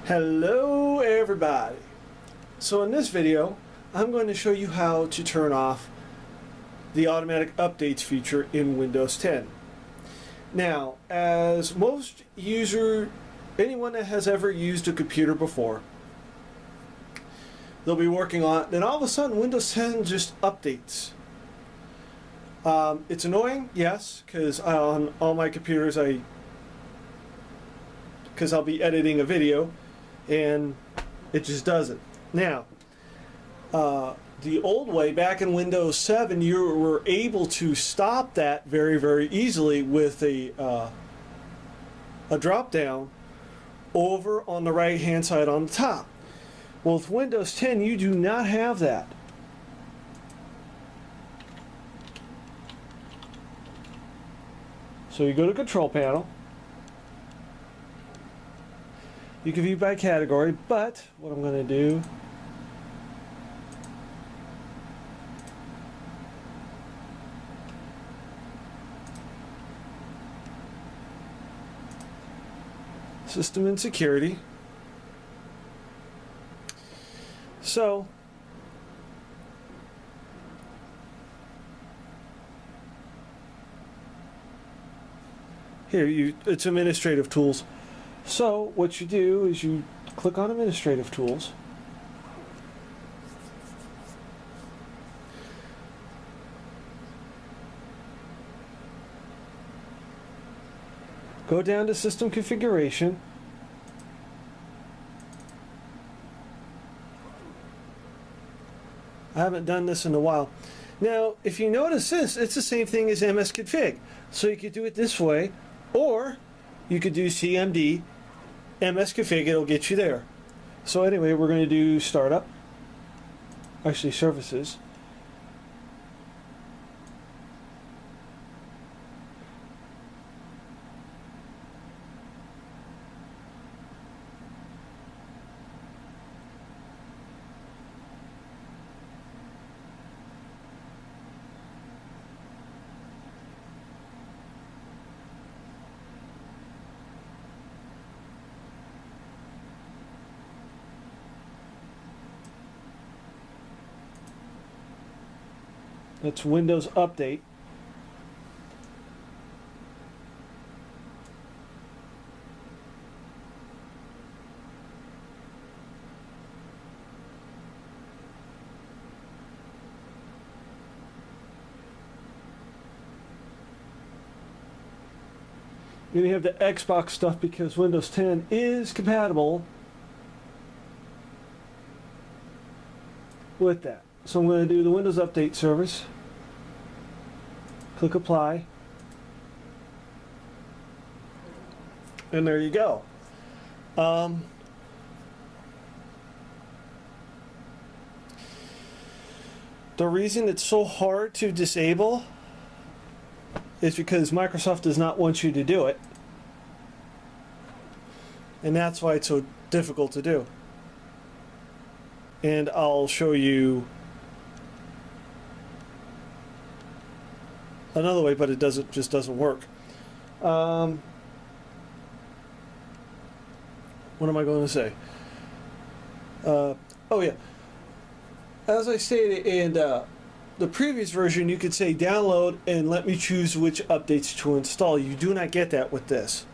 Hello everybody. So in this video I'm going to show you how to turn off the automatic updates feature in Windows 10. Now, as anyone that has ever used a computer before, they'll be working on it, then all of a sudden Windows 10 just updates. It's annoying, yes, because on all my computers I'll be editing a video and it just doesn't. Now, the old way, back in Windows 7, you were able to stop that very, very easily with a drop down over on the right hand side on the top. Well, with Windows 10 you do not have that. So you go to Control Panel. You can view by category, but what I'm going to do, System and Security. So here it's Administrative Tools. So what you do is you click on Administrative Tools. Go down to System Configuration. I haven't done this in a while. Now, if you notice this, it's the same thing as MS Config. So you could do it this way, or you could do CMD MS Config, it'll get you there. So anyway, we're going to do Startup, actually Services. That's Windows Update. Then you have the Xbox stuff because Windows 10 is compatible with that. So I'm going to do the Windows Update service. Click Apply. And there you go. The reason it's so hard to disable is because Microsoft does not want you to do it. And that's why it's so difficult to do. And I'll show you another way, but it just doesn't work. What am I going to say? Oh yeah, as I stated in the previous version, you could say download and let me choose which updates to install. You do not get that with this.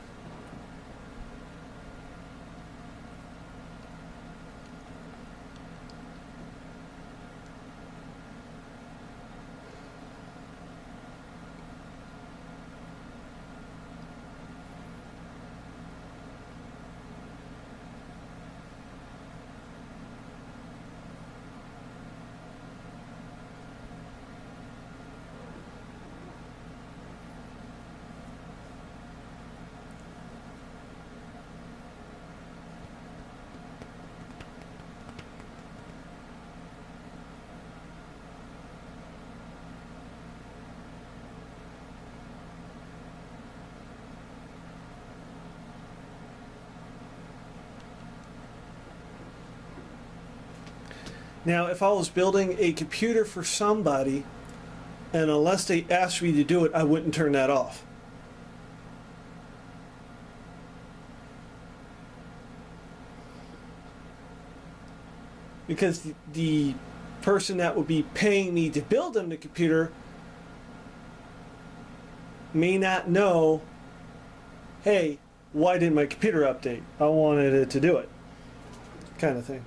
Now, if I was building a computer for somebody, and unless they asked me to do it, I wouldn't turn that off. because the person that would be paying me to build them the computer may not know, hey, why didn't my computer update? I wanted it to do it, kind of thing.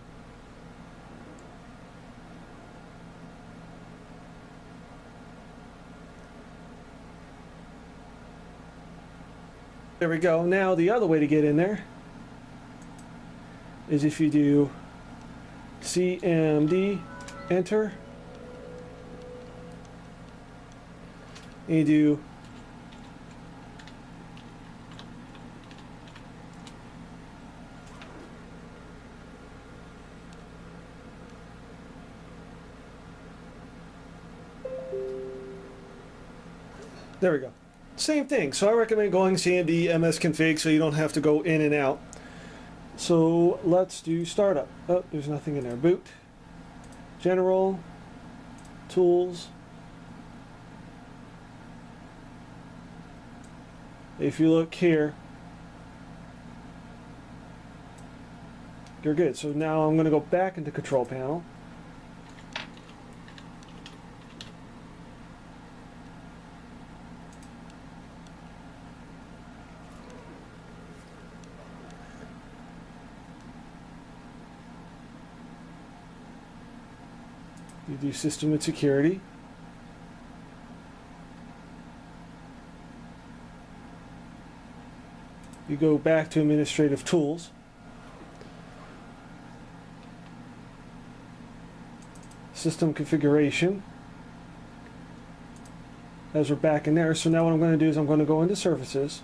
There we go. Now the other way to get in there is if you do CMD, enter, and you do there we go. Same thing. So I recommend going CMD MS config so you don't have to go in and out. So let's do startup. Oh, there's nothing in there. Boot, general, tools. If you look here, you're good. So now I'm going to go back into control panel. You do system and security. You go back to administrative tools. System configuration. As we're back in there. So now what I'm going to do is I'm going to go into services.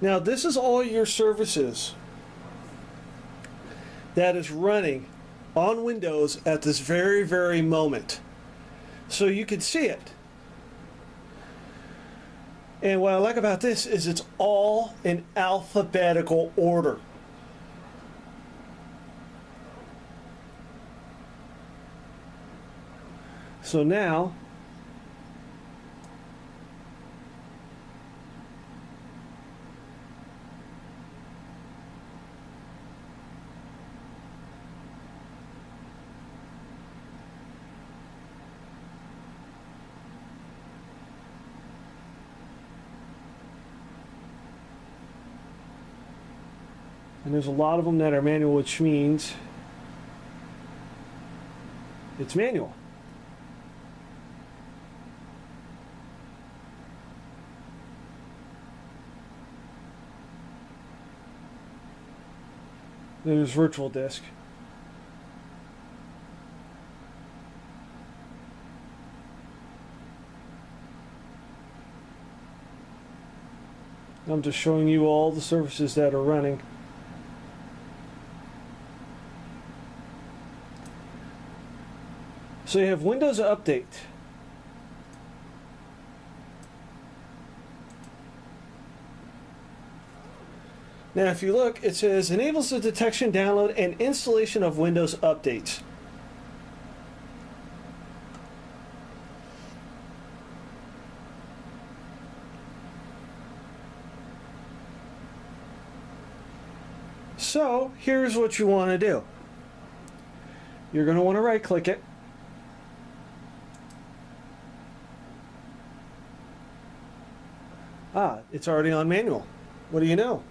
Now this is all your services that is running on Windows at this very, very moment. So you can see it. And what I like about this is it's all in alphabetical order. So now and there's a lot of them that are manual, which means it's manual. There's virtual disk. I'm just showing you all the services that are running. So you have Windows Update. Now if you look, it says enables the detection, download, and installation of Windows updates. So here's what you want to do. You're going to want to right click it. Ah, it's already on manual. What do you know?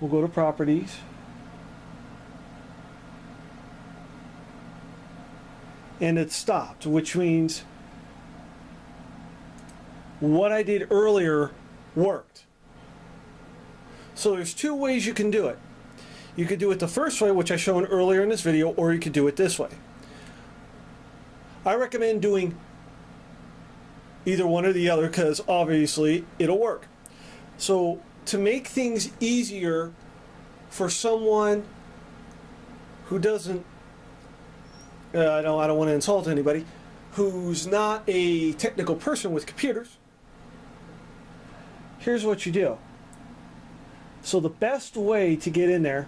We'll go to properties. And it stopped, which means what I did earlier worked. So there's two ways you can do it. You could do it the first way, which I shown earlier in this video, or you could do it this way. I recommend doing either one or the other because obviously it'll work. So to make things easier for someone who doesn't, I don't want to insult anybody, who's not a technical person with computers, here's what you do. So the best way to get in there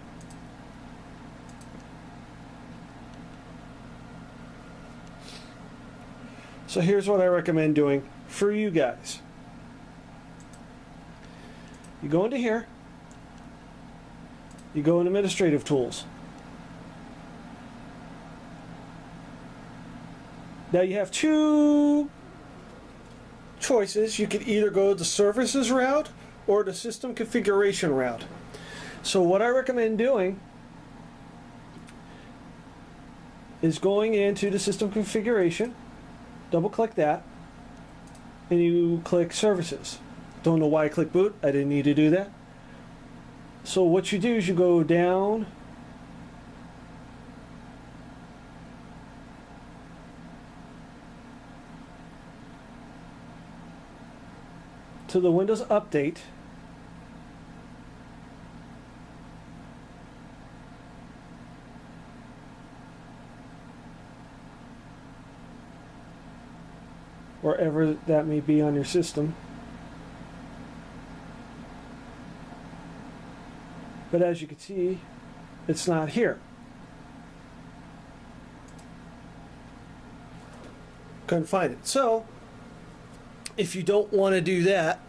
so here's what I recommend doing for you guys. You go into here, you go in administrative tools. Now you have two choices. You could either go the services route or the system configuration route. So what I recommend doing is going into the system configuration, double click that, and you click services. Don't know why I click boot. I didn't need to do that. So what you do is you go down to the Windows Update. Wherever that may be on your system. But as you can see, it's not here. Couldn't find it. So, if you don't want to do that,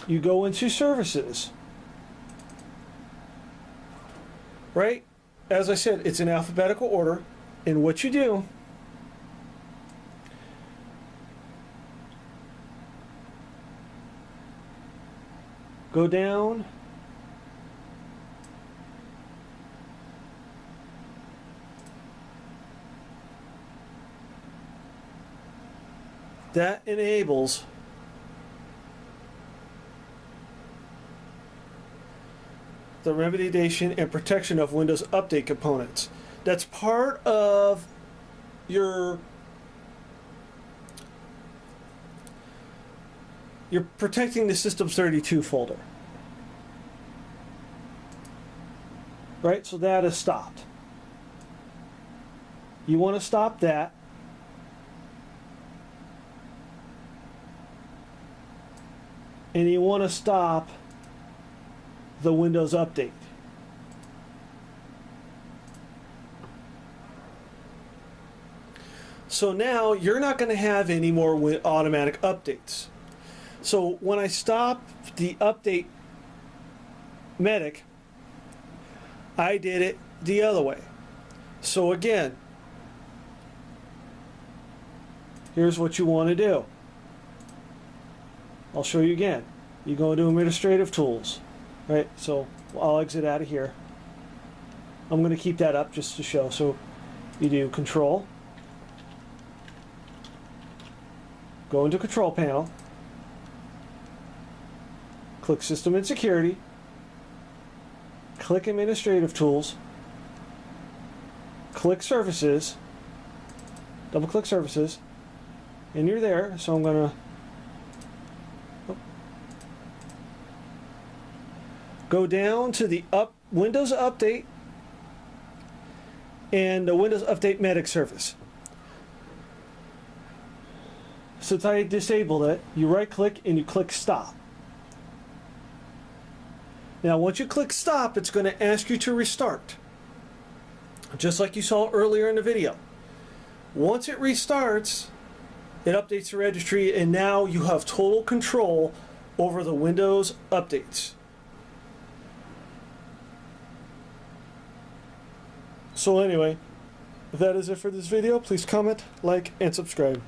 you go into services. Right? As I said, it's in alphabetical order. And what you do, go down that enables the remediation and protection of Windows Update components. That's part of your you're protecting the Systems 32 folder. Right? So that is stopped. You want to stop that. And you want to stop the Windows Update. So now you're not going to have any more automatic updates. So when I stop the update medic, I did it the other way. So again, here's what you want to do. I'll show you again. You go into administrative tools, right? So I'll exit out of here. I'm going to keep that up just to show. So you do control, go into control panel, click system and security, click administrative tools, click services, double click services, and you're there. So I'm going to go down to the Windows Update and the Windows Update Medic service. Since I disabled it, you right click and you click stop. Now once you click stop, it's going to ask you to restart. Just like you saw earlier in the video. Once it restarts, it updates the registry and now you have total control over the Windows updates. So anyway, if that is it for this video, please comment, like, and subscribe.